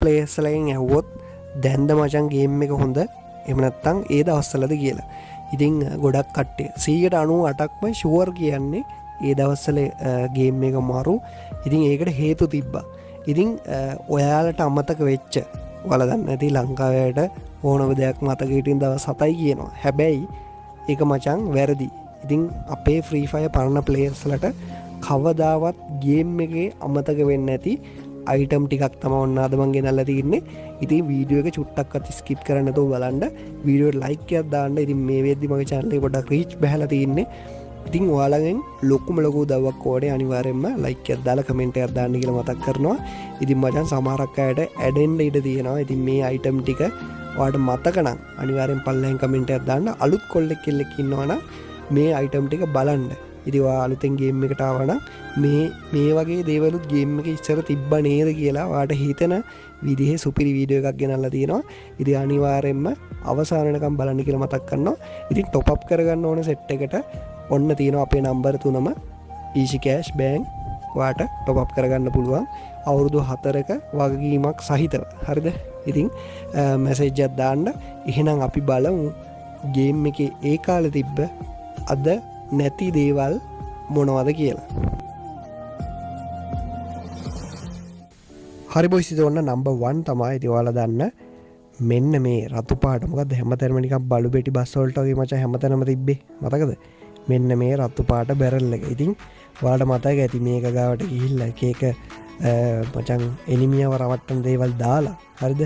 ප්ලේස්ලයින් ඇහුවොත් දැන්ද මචන් ගේම් එක හොඳ එහෙම නැත්නම් ඒ දවස්වලද කියලා. ඉතින් ගොඩක් කට්ටිය 98%ක්ම ෂුවර් කියන්නේ ඒ දවස්වල ගේම් එක මාරු. ඉතින් ඒකට හේතු තිබ්බා. ඉතින් ඔයාලට අමතක වෙච්ච ඔයාලා දන්නේ නැති ලංකාවට ඕනම දෙයක් මතක හිටින් දවස් 7යි කියනවා. හැබැයි ඒක මචං වැරදි. ඉතින් අපේ ෆ්‍රී ෆයර් පරණ ප්ලේයර්ස්ලට කවදාවත් ගේම් එකේ අමතක වෙන්නේ නැති අයිටම් ටිකක් තමයි ඔන්න අද මම ගෙනල්ලා තින්නේ. ඉතින් වීඩියෝ එක චුට්ටක්වත් ස්කිප් කරන්න නැතුව බලන්න. වීඩියෝට ලයික් එකක් දාන්න. ඉතින් මේ වෙද්දි මගේ channel එක පොඩ්ඩක් රීච් බහලා තින්නේ. ඉතින් ඔයාලගෙන් ලොකුම ලොකු උදව්වක් ඕනේ. අනිවාර්යෙන්ම ලයික් එකක් දාලා කමෙන්ට් එකක් දාන්න කියලා මතක් කරනවා. ඉතින් මචං සමහරක් අයට ඇඩෙන්න ඉඩ තියෙනවා. ඉතින් මේ අයිටම් ටික ඔයාලට මතක නම් අනිවාර්යෙන් පල්ලෙන් කමෙන්ට් එකක් දාන්න. අලුත් කොල්ලෙක් කෙල්ලෙක් ඉන්නවනම් මේ අයිටම් ටික බලන්න. ඉතින් ඔයා අලුතෙන් ගේම් එකට ආවනම් මේ වගේ දේවලුත් ගේම් එකේ ඉස්සර තිබ්බ නේද කියලා ඔයාලට හිතෙන විදිහේ සුපිරි වීඩියෝ එකක් ගෙනල්ලා තියෙනවා. ඉතින් අනිවාර්යෙන්ම අවසාන වෙනකම් බලන්න කියලා මතක් කරනවා. ඉතින් টොප් අප් කරගන්න ඕන සෙට් එකට ඔන්න තියෙනවා අපේ නම්බර 3ම easy cash bank. ඔයාට টොප් අප් කරගන්න පුළුවන් අවුරුදු 4ක වගකීමක් සහිතව. හරිද? ඉතින් මැසේජ් එකක් දාන්න. එහෙනම් අපි බලමු ගේම් එකේ ඒ කාලේ තිබ්බ අද නැති දේවල් මොනවද කියලා. හරි බොයිස් ඉතින් ඔන්න නම්බර් 1 තමයි. ඉතින් ඔයාලා දන්න මෙන්න මේ රතු පාට. මොකද හැමතැනම නිකන් බලු බෙටි බස් වලට වගේ මචං හැමතැනම තිබ්බේ. මතකද? මෙන්න මේ රතු පාට බැරල් එක. ඉතින් ඔයාලට මතක ඇති මේක ගාවට ගිහිල්ලා එක මචං එනිමියව රවට්ටන දේවල් දාලා. හරිද?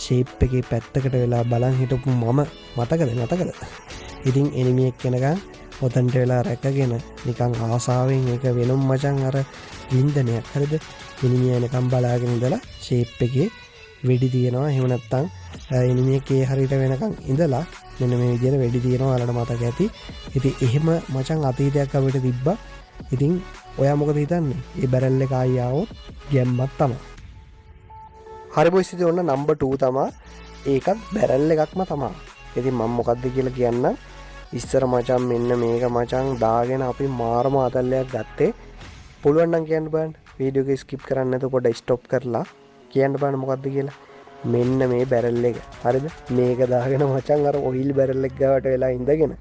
ෂේප් එකේ පැත්තකට වෙලා බලන් හිටපු මම මතකද? ඉතින් එනිමියෙක් කෙනකන් ඔතන්ට වෙලා රැකගෙන නිකන් ආසාවෙන් ඒක වෙනම මචං අර වින්දනයක්. හරිද? එනිමිය එනකම් බලාගෙන ඉඳලා ෂේප් එකේ වෙඩි තියනවා. එහෙම නැත්නම් එනිමියෙක් ඒ හරියට වෙනකන් ඉඳලා මෙන්න මේ විදිහට වෙඩි තියනවා. ඔයාලට මතක ඇති. ඉතින් එහෙම මචං අතීතයක් අපිට තිබ්බා. ඉතින් ඔයා මොකද හිතන්නේ? මේ බැරල් එක ආයි ආවොත් ගැම්මක් තමයි. හරි බොයිස් ඉතින් ඔන්න නම්බර් 2 තමයි. ඒකත් බැරල් එකක්ම තමයි. ඉතින් මම මොකද්ද කියලා කියන්නම්. ඉස්සර මචං මෙන්න මේක මචං දාගෙන අපි මාරම අතල්ලයක් ගත්තේ. පුළුවන් නම් කියන්න බලන්න. වීඩියෝ එක ස්කිප් කරන්න නැතුව පොඩ්ඩක් ස්ටොප් කරලා කියන්න බලන්න මොකද්ද කියලා. මෙන්න මේ බැරල් එක. හරිද? මේක දාගෙන මචං අර ඔයිල් බැරල් එක ගාවට වෙලා ඉඳගෙන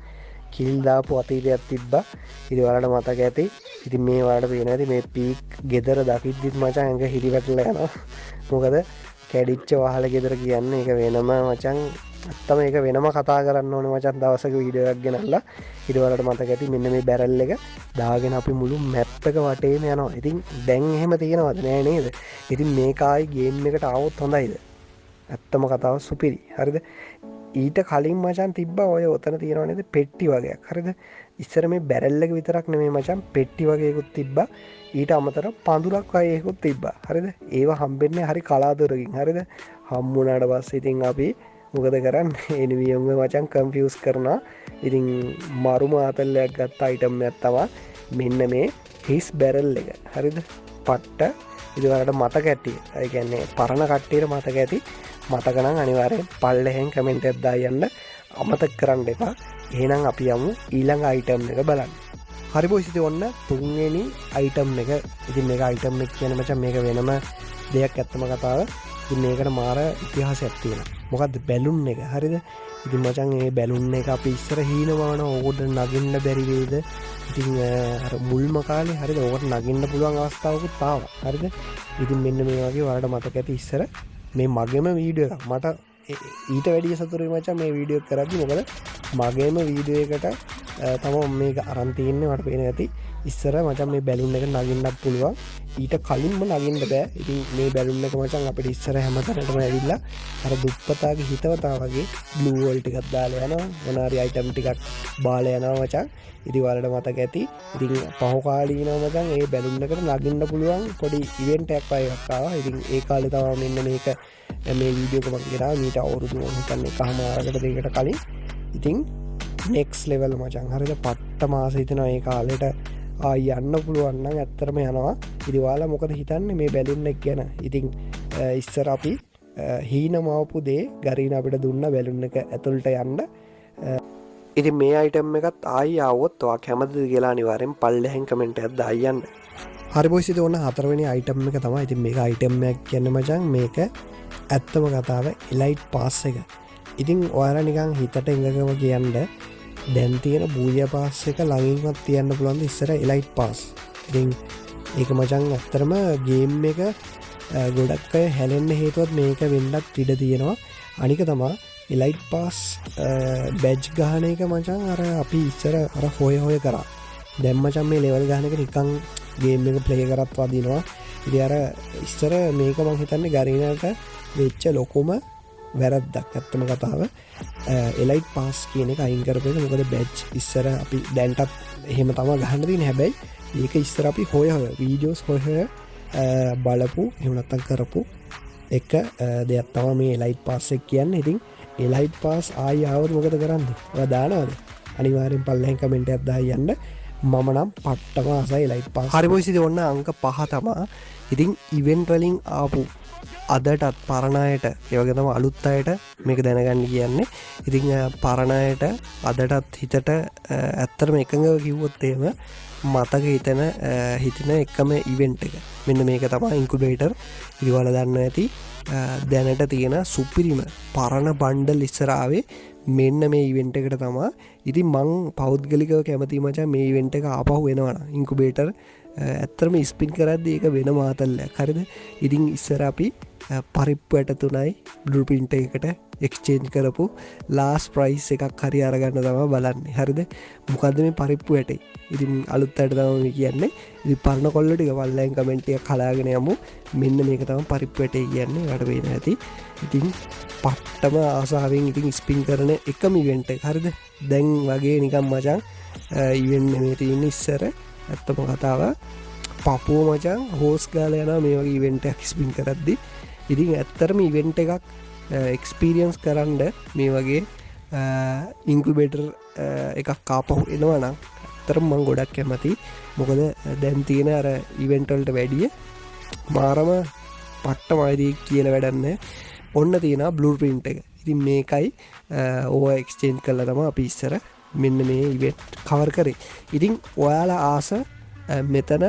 කිල් දාපු අතීතයක් තිබ්බා. ඉතින් ඔයාලට මතක ඇති. ඉතින් මේ ඔයාලට පේන ඇති මේ පීක් ගෙදර දකිද්දිත් මචං ඇඟ හිරිවැටලා යනවා. මොකද කැඩිච්ච වහල ගෙදර කියන්නේ ඒක වෙනම මචං. අත්තම ඒක වෙනම කතා කරන්න ඕනේ මචං දවසක වීඩියෝ එකක් ගෙනල්ලා. ඊට ඔයාලට මතක ඇති මෙන්න මේ බැරල් එක දාගෙන අපි මුළු මැප් එක වටේම යනවා. ඉතින් දැන් එහෙම තියෙනවද? නෑ නේද? ඉතින් මේක ආයි ගේම් එකට ආවොත් හොඳයිද? ඇත්තම කතාව සුපිරි. හරිද? ඊට කලින් මචන් තිබ්බා ඔය ඔතන තියෙනවා නේද පෙට්ටි වගේක්. හරිද? ඉස්සර මේ බැරල් එක විතරක් නෙමෙයි මචන් පෙට්ටි වගේකුත් තිබ්බා. ඊට අමතරව පඳුරක් වගේ එකකුත් තිබ්බා. හරිද? ඒවා හම්බෙන්නේ හරි කලාතුරකින්. හරිද? හම්බුණාට පස්සේ ඉතින් අපි මොකද කරන්නේ? එනිමියම්ව මචන් කන්ෆියුස් කරනවා. ඉතින් මරුම ආතල්ලයක් ගත්ත අයිටම් එකක් තමයි මෙන්න මේ හිස් බැරල් එක. හරිද? පට්ට. ඉතින් ඔයාලට මතක ඇති. ඒ කියන්නේ පරණ කට්ටියට මතක ඇති. මතක නම් අනිවාර්යෙන් පල්ලෙහෙන් කමෙන්ට් එකක් දායන්න අමතක කරන්න එපා. එහෙනම් අපි යමු ඊළඟ අයිටම් එක බලන්න. හරි බොයිස් ඉතින් ඔන්න තුන්වෙනි අයිටම් එක. ඉතින් මේක අයිටම් එක කියන්නේ මචං මේක වෙනම දෙයක් ඇත්තම කතාව. ඉතින් මේකට මාර ඉතිහාසයක් තියෙනවා. මොකද්ද? බැලුන් එක. හරිද? ඉතින් මචං මේ බැලුන් එක අපි ඉස්සර හීනවන ඕකට නගින්න බැරි වේද? ඉතින් අර මුල්ම කාලේ හරිද ඕකට නගින්න පුළුවන් අවස්ථාවකුත් ආවා. හරිද? ඉතින් මෙන්න මේ වගේ වලට මතක ඇති ඉස්සර මේ මගේම වීඩියෝ එකක් මට ඊට වැඩිය සතුටුයි මචං මේ වීඩියෝ එක කරද්දි. මොකද මගේම වීඩියෝ එකට තමයි මේක අරන් තින්නේ. මට පේන ඇති ඉස්සර මචං මේ බැලුන් එක නගින්නත් පුළුවන්. ඊට කලින්ම නගින්න බෑ. ඉතින් මේ බැලුන් එක මචං අපිට ඉස්සර හැමතැනටම ඇවිල්ලා අර දුප්පතාගේ හිතවතා වගේ බ්ලූ වෝල් ටිකක් දාලා යනවා. මොනාරි අයිටම් ටිකක් බාලා යනවා මචං. ඉතින් ඔයාලට මතක ඇති. ඉතින් පහු කාලීනව මචං ඒ බැලුන් එකට නගින්න පුළුවන් පොඩි ඉවෙන්ට් එකක් වගේ එකක් ආවා. ඉතින් ඒ කාලේ තමයි මෙන්න මේක මේ වීඩියෝ එක මම ගෙනාවා මීට අවුරුදු හිතන්නේ එකමාරකට දෙකකට කලින්. ඉතින් නෙක්ස්ට් ලෙවල් මචං. හරිද? පට්ට මාස හිතනවා ඒ කාලෙට යන්න පුළුවන් නම් ඇත්තටම යනවා. ඉතින් ඔයාලා මොකද හිතන්නේ මේ බැලුන් එක ගැන? ඉතින් ඉස්සර අපි හීනමවපු දේ ගරීන අපිට දුන්න බැලුන් එක ඇතුළට යන්න. ඉතින් මේ අයිටම් එකත් ආයි ආවොත් ඔයා කැමතිද කියලා අනිවාර්යෙන් පල්ලෙහෙන් කමෙන්ට් එකක් දායන්න. හරි බොයිස් ඉතින් ඕන හතරවෙනි අයිටම් එක තමයි. ඉතින් මේක අයිටම් එකක් කියන්නේ මචං මේක ඇත්තම කතාව එලයිට් පාස් එක. ඉතින් ඔයාලා නිකන් හිතට එකඟව කියන්න දැන් තියෙන බූය පාස් එක ළඟින්වත් තියන්න පුළුවන් ඉස්සර එලයිට් පාස්. ඉතින් ඒක මචං ඇත්තටම ගේම් එක ගොඩක් අය හැලෙන්න හේතුවත් මේක වෙන්නත් ඉඩ තියෙනවා. අනික තමා එලයිට් පාස් බැජ් ගහන එක මචං අර අපි ඉස්සර අර හොය කරා. දැන් මචං මේ ලෙවල් ගහන එක නිකන් ගේම් එක ප්ලේ කරත් වදිනවා. ඉතින් අර ඉස්සර මේක මං හිතන්නේ ගරීනාට වෙච්ච ලොකුම වැරද්දක් ඇත්තම කතාව එලයිට් පාස් කියන එක අයින් කරපු එක. මොකද බැජ් ඉස්සර අපි දැන්ටත් එහෙම තමයි ගහන්න තියෙන්නේ. හැබැයි ඒක ඉස්සර අපි හොය වීඩියෝස් හොය බලපු එහෙම නැත්නම් කරපු එක දෙයක් තමයි මේ එලයිට් පාස් එක කියන්නේ. ඉතින් එලයිට් පාස් ආයි ආවොත් මොකද කරන්නේ? ඔයා දානවද? අනිවාර්යෙන් පල්ලෙන් කමෙන්ට් එකක් දාලා යන්න. මම නම් පට්ටම ආසයි එලයිට් පාස්. හරි බොයිස් ඉතින් ඔන්න අංක 5 තමයි. ඉතින් ඉවෙන්ට් වලින් ආපු අදටත් පරණ අයට ඒ වගේ තමයි අලුත් අයට මේක දැනගන්න කියන්නේ. ඉතින් පරණ අයට අදටත් හිතට ඇත්තටම එකඟව කිව්වොත් එහෙම මතක හිතන එකම ඉවෙන්ට් එක මෙන්න මේක තමයි ඉන්කුබේටර්. ඉතින් ඔයාලා දන්නවා ඇති දැනට තියෙන සුපිරිම පරණ බණ්ඩල් ඉස්සරාවේ මෙන්න මේ ඉවෙන්ට් එකට තමයි. ඉතින් මං පෞද්ගලිකව කැමති මචං මේ ඉවෙන්ට් එක ආපහු වෙනවා නම් ඉන්කුබේටර් ඇත්තටම ස්පින් කරද්දී ඒක වෙන මාතල්ලයක්. හරිද? ඉතින් ඉස්සර අපි පරිප්පු 3යි බ්ලූ ප්‍රින්ට් එකකට එක්ස්චේන්ජ් කරපු ලාස්ට් ප්‍රයිස් එකක් හරි අරගන්න තමයි බලන්නේ. හරිද? මොකද්ද මේ පරිප්පු 8? ඉතින් අලුත් අයට තමයි කියන්නේ. ඉතින් පරණ කොල්ල ටික පල්ලෙන් කමෙන්ට් එකක් හලාගෙන යමු. මෙන්න මේක තමයි පරිප්පු 8 කියන්නේ. ඔයාලට පේන ඇති. ඉතින් පට්ටම ආසාවෙන් ඉතින් ස්පින් කරන එකම ඉවෙන්ට් එක. හරිද? දැන් වගේ නිකන් මචං ඉවෙන්ට් නෙමෙයි තියෙන්නේ ඉස්සර. ඇත්තම කතාව පපුව මචං හෝස් ගාලා යනවා මේ වගේ ඉවෙන්ට් එකක් ස්පින් කරද්දි. ඉතින් ඇත්තටම ඉවෙන්ට් එකක් එක්ස්පීරියන්ස් කරන්න මේ වගේ ඉන්කුබේටර් එකක් ආපහු එනවා නම් ඇත්තටම මම ගොඩක් කැමතියි. මොකද දැන් තියෙන අර ඉවෙන්ට් වලට වැඩිය මාරම පට්ටමයිදී කියලා වැඩක් නැහැ. ඔන්න තියෙනවා බ්ලූ ප්‍රින්ට් එක. ඉතින් මේකයි ඕවා එක්ස්චේන්ජ් කළා තමයි අපි ඉස්සර මෙන්න මේ ඉවෙන්ට් කවර් කරේ. ඉතින් ඔයාලා ආස මෙතන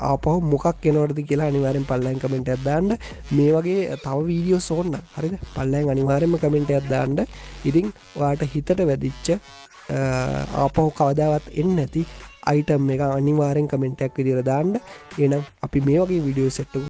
ආපහු මොකක් එනවද කියලා අනිවාර්යෙන් පල්ලෙන් කමෙන්ට් එකක් දාන්න. මේ වගේ තව වීඩියෝස් ඕන නම් හරිද? පල්ලෙන් අනිවාර්යෙන්ම කමෙන්ට් එකක් දාන්න. ඉතින් ඔයාට හිතට වැදිච්ච ආපහු කවදාවත් එන්නේ නැති අයිටම් එක අනිවාර්යෙන් කමෙන්ට් එකක් විදියට දාන්න. එහෙනම් අපි මේ වගේ වීඩියෝස් එකක්